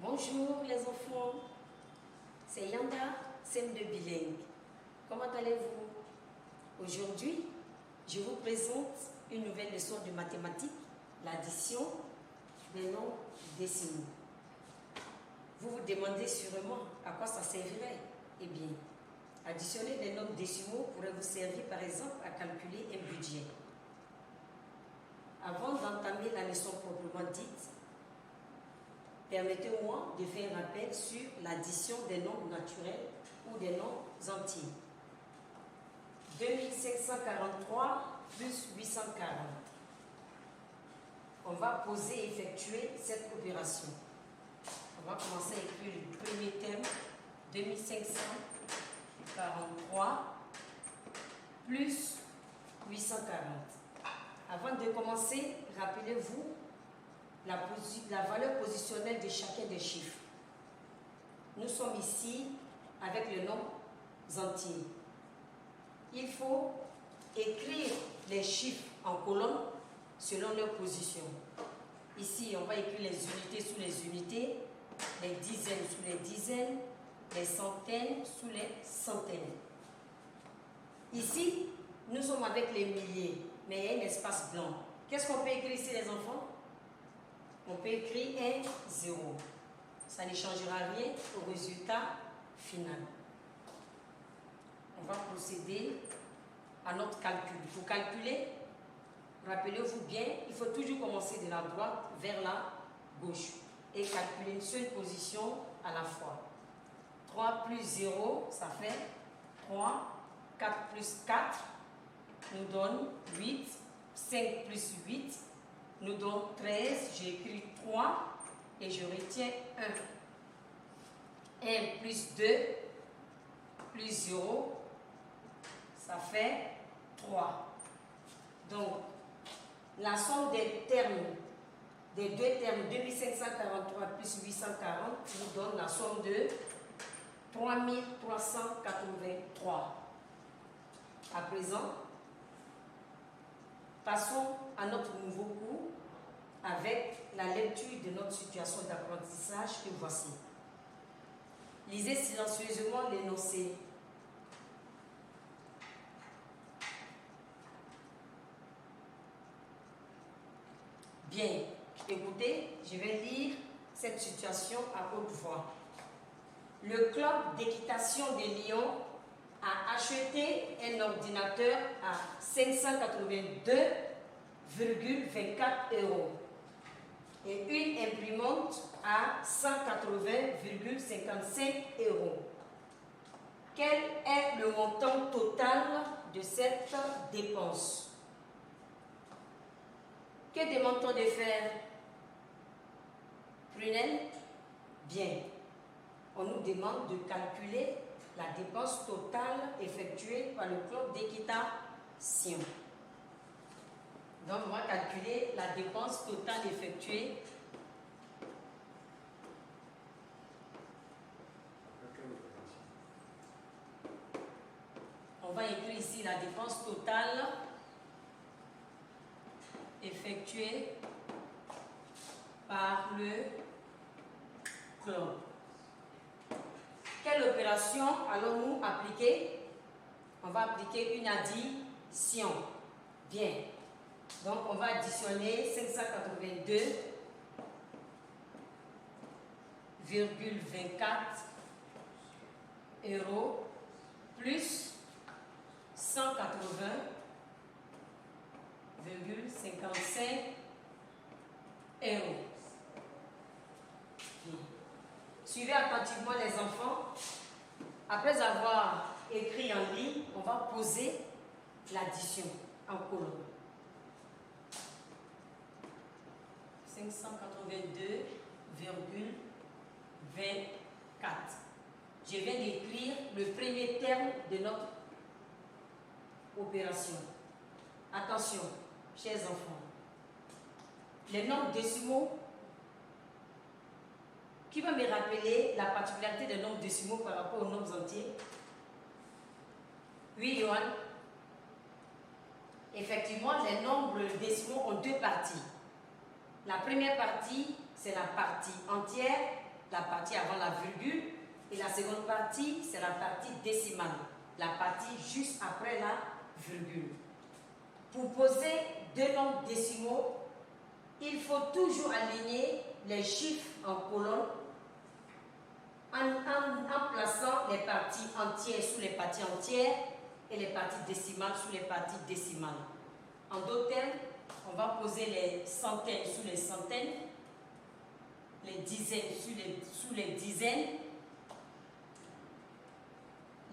Bonjour les enfants, c'est Yanda, CM2 bilingue. Comment allez-vous? Aujourd'hui, je vous présente une nouvelle leçon de mathématiques, l'addition des nombres décimaux. Vous vous demandez sûrement à quoi ça servirait? Eh bien, additionner des nombres décimaux pourrait vous servir par exemple à calculer un budget. Avant d'entamer la leçon proprement dite, permettez-moi de faire un rappel sur l'addition des nombres naturels ou des nombres entiers. 2543 plus 840. On va poser et effectuer cette opération. On va commencer à écrire le premier terme, 2543 plus 840. Avant de commencer, rappelez-vous la valeur positionnelle de chacun des chiffres. Nous sommes ici avec le nombre entier. Il faut écrire les chiffres en colonne selon leur position. Ici, on va écrire les unités sous les unités, les dizaines sous les dizaines, les centaines sous les centaines. Ici, nous sommes avec les milliers, mais il y a un espace blanc. Qu'est-ce qu'on peut écrire ici, les enfants? On peut écrire un 0. Ça ne changera rien au résultat final. On va procéder à notre calcul. Pour calculer, rappelez-vous bien, il faut toujours commencer de la droite vers la gauche et calculer une seule position à la fois. 3 plus 0, ça fait 3. 4 plus 4 nous donne 8. 5 plus 8 nous donne 13. J'écris 3 et je retiens 1. 1 plus 2 plus 0, ça fait 3. Donc, la somme des termes, des deux termes, 2543 plus 840, nous donne la somme de 3383. À présent, passons à notre nouveau cours avec la lecture de notre situation d'apprentissage que voici. Lisez silencieusement l'énoncé. Bien, écoutez, je vais lire cette situation à haute voix. Le club d'équitation de Lyon a acheté un ordinateur à 582,24 € et une imprimante à 180,55 €. Quel est le montant total de cette dépense? Que demande-t-on de faire? Prunelle? Bien. On nous demande de calculer la dépense totale effectuée par le club d'équitation. Donc, on va calculer la dépense totale effectuée. On va écrire ici la dépense totale effectuée par le club. Quelle opération allons-nous appliquer? On va appliquer une addition. Bien. Donc, on va additionner 582,24 € plus 180,55 €. Suivez attentivement les enfants. Après avoir écrit en ligne, on va poser l'addition en colonne. 582,24. Je viens d'écrire le premier terme de notre opération. Attention, chers enfants. Les nombres décimaux, qui va me rappeler la particularité des nombres décimaux par rapport aux nombres entiers? Oui, Johan? Effectivement, les nombres décimaux ont deux parties. La première partie, c'est la partie entière la partie avant la virgule. Et la seconde partie, c'est la partie décimale. La partie juste après la virgule. Pour poser deux nombres décimaux, il faut toujours aligner les chiffres en colonne en plaçant les parties entières sous les parties entières et les parties décimales sous les parties décimales. En d'autres termes, on va poser les centaines sous les centaines, les dizaines sous les dizaines,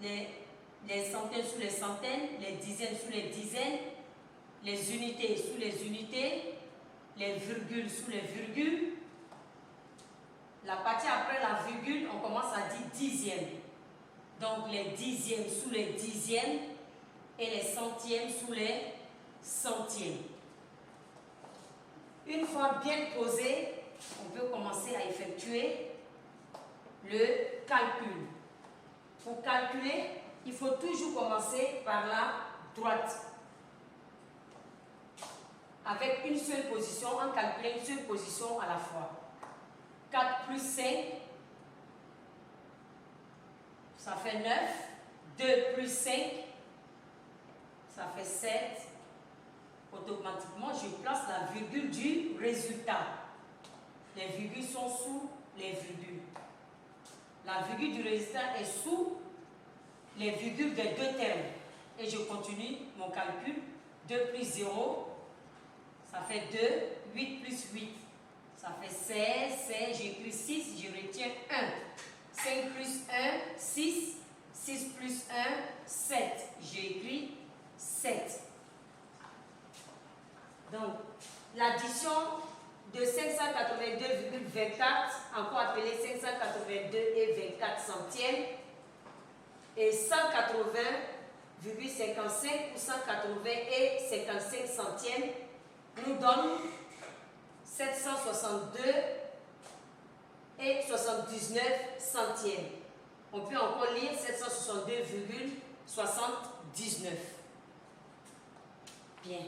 les centaines sous les centaines, les dizaines sous les dizaines, les unités sous les unités, les virgules sous les virgules. La partie après la virgule, on commence à dire dixième. Donc les dixièmes sous les dixièmes et les centièmes sous les centièmes. Une fois bien posé, on peut commencer à effectuer le calcul. Pour calculer, il faut toujours commencer par la droite. Avec une seule position, on calcule une seule position à la fois. 4 plus 5, ça fait 9. 2 plus 5, ça fait 7. Automatiquement, je place la virgule du résultat. Les virgules sont sous les virgules. La virgule du résultat est sous les virgules des deux termes. Et je continue mon calcul. 2 plus 0, ça fait 2. 8 plus 8, ça fait 16. 16, j'écris 6, je retiens 1. 5 plus 1, 6. 6 plus 1, 7. J'écris 7. Donc, l'addition de 582,24, encore appelé 582 et 24 centièmes, et 180,55 ou 180 et 55 centièmes, nous donne 762 et 79 centièmes. On peut encore lire 762,79. Bien.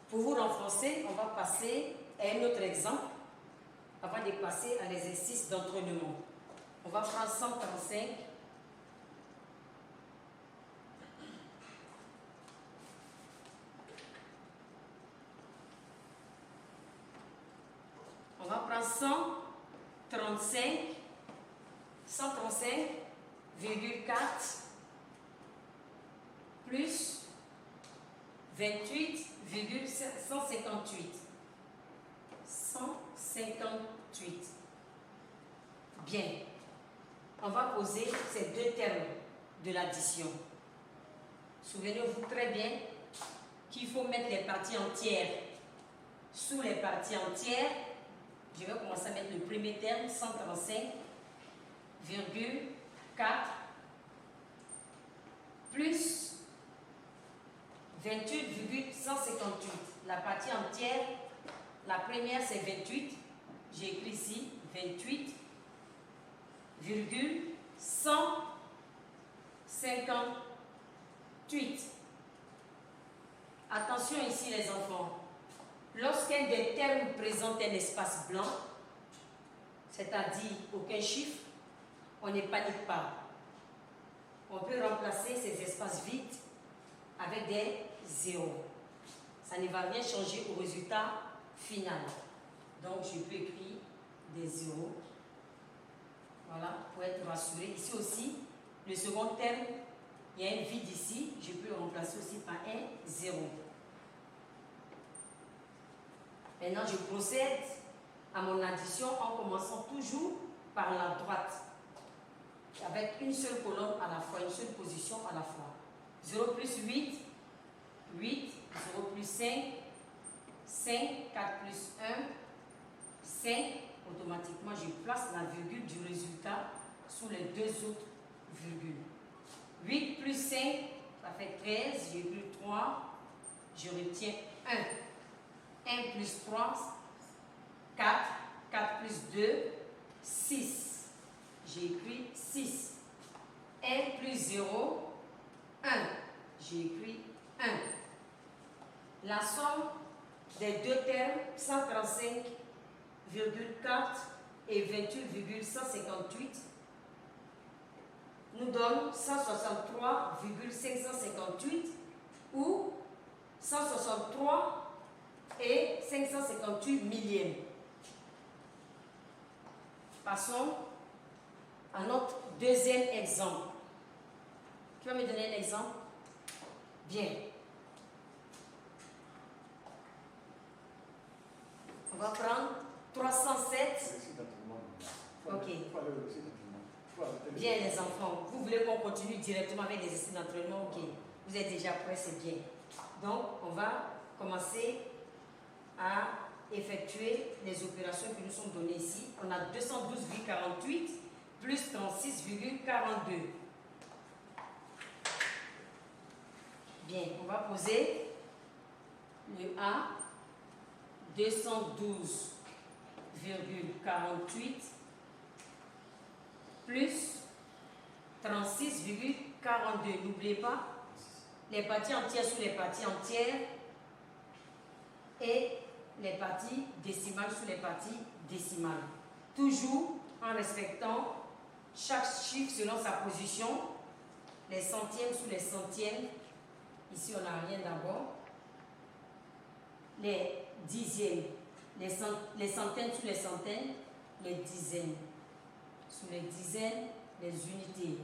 Pour vous renforcer, on va passer à un autre exemple avant de passer à l'exercice d'entraînement. On va prendre 135. On va prendre 135,4 plus 28,158. 158. Bien. On va poser ces deux termes de l'addition. Souvenez-vous très bien qu'il faut mettre les parties entières sous les parties entières. Je vais commencer à mettre le premier terme, 135,4 plus 28,158. La partie entière, la première c'est 28. J'ai écrit ici 28,158. Attention ici les enfants. Lorsqu'un des termes présente un espace blanc, c'est-à-dire aucun chiffre, on ne panique pas. On peut remplacer ces espaces vides avec des zéros. Ça ne va rien changer au résultat final. Donc, je peux écrire des zéros. Voilà, pour être rassuré. Ici aussi, le second terme, il y a un vide ici. Je peux le remplacer aussi par un zéro. Maintenant, je procède à mon addition en commençant toujours par la droite. Avec une seule colonne à la fois, une seule position à la fois. 0 plus 8, 8, 0 plus 5, 5, 4 plus 1, 5. Automatiquement, je place la virgule du résultat sous les deux autres virgules. 8 plus 5, ça fait 13, j'ai écrit 3, je retiens 1. 1 plus 3, 4, 4 plus 2, 6. J'ai écrit 6. 1 plus 0, 1. J'ai écrit 1. La somme des deux termes, 135,4 et 28,158 nous donne 163,558 ou 163 et 558 millièmes. Passons à notre deuxième exemple. Tu vas me donner un exemple? Bien. On va prendre 307. Ok. Bien les enfants, vous voulez qu'on continue directement avec les essais d'entraînement? Ok. Vous êtes déjà prêts, c'est bien. Donc, on va commencer à effectuer les opérations qui nous sont données ici. On a 212,48 plus 36,42. Bien, on va poser le A, 212,48 plus 36,42. N'oubliez pas, les parties entières sous les parties entières et les parties décimales sous les parties décimales. Toujours en respectant chaque chiffre selon sa position, les centièmes sous les centièmes. Ici, on n'a rien d'abord. Les dixièmes, les centaines sous les centaines, les dizaines. Sous les dizaines, les unités.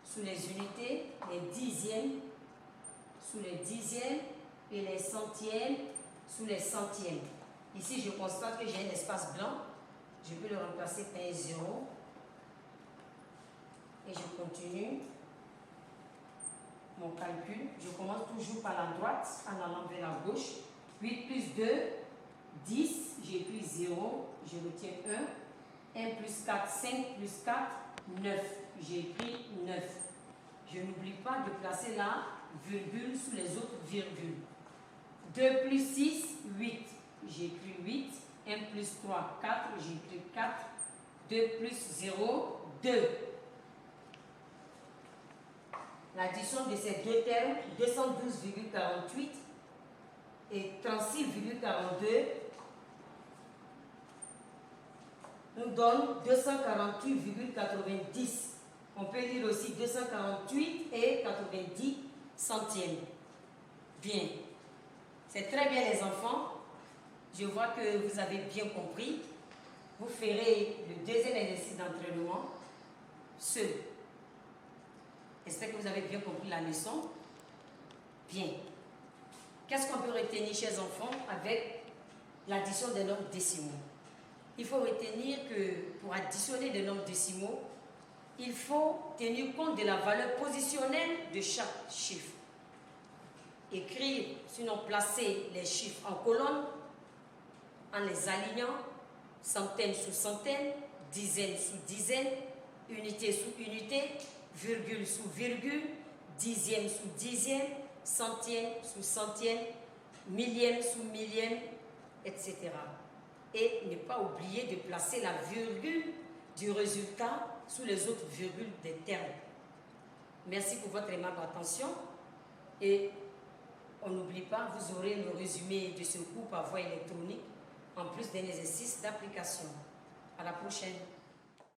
Sous les unités, les dixièmes. Sous les dixièmes et les centièmes sous les centièmes. Ici, je constate que j'ai un espace blanc. Je peux le remplacer par un 0. Et je continue mon calcul. Je commence toujours par la droite en allant vers la gauche. 8 plus 2, 10. J'ai pris 0. Je retiens 1. 1 plus 4, 5 plus 4, 9. J'ai pris 9. Je n'oublie pas de placer la virgule sous les autres virgules. 2 plus 6, 8. J'ai pris 8. 1 plus 3, 4. J'ai pris 4. 2 plus 0, 2. L'addition de ces deux termes, 212,48 et 36,42, nous donne 248,90. On peut lire aussi 248 et 90 centièmes. Bien. C'est très bien les enfants. Je vois que vous avez bien compris. Vous ferez le deuxième exercice d'entraînement seul. J'espère que vous avez bien compris la leçon. Bien. Qu'est-ce qu'on peut retenir, chers enfants, avec l'addition des nombres décimaux? Il faut retenir que pour additionner des nombres décimaux, il faut tenir compte de la valeur positionnelle de chaque chiffre. Écrire, sinon placer les chiffres en colonne, en les alignant, centaines sous centaines, dizaines sous dizaines, unité sous unité, virgule sous virgule, dixième sous dixième, centième sous centième, millième sous millième, etc. Et ne pas oublier de placer la virgule du résultat sous les autres virgules des termes. Merci pour votre aimable attention et on n'oublie pas, vous aurez le résumé de ce cours par voie électronique en plus d'un exercice d'application. À la prochaine.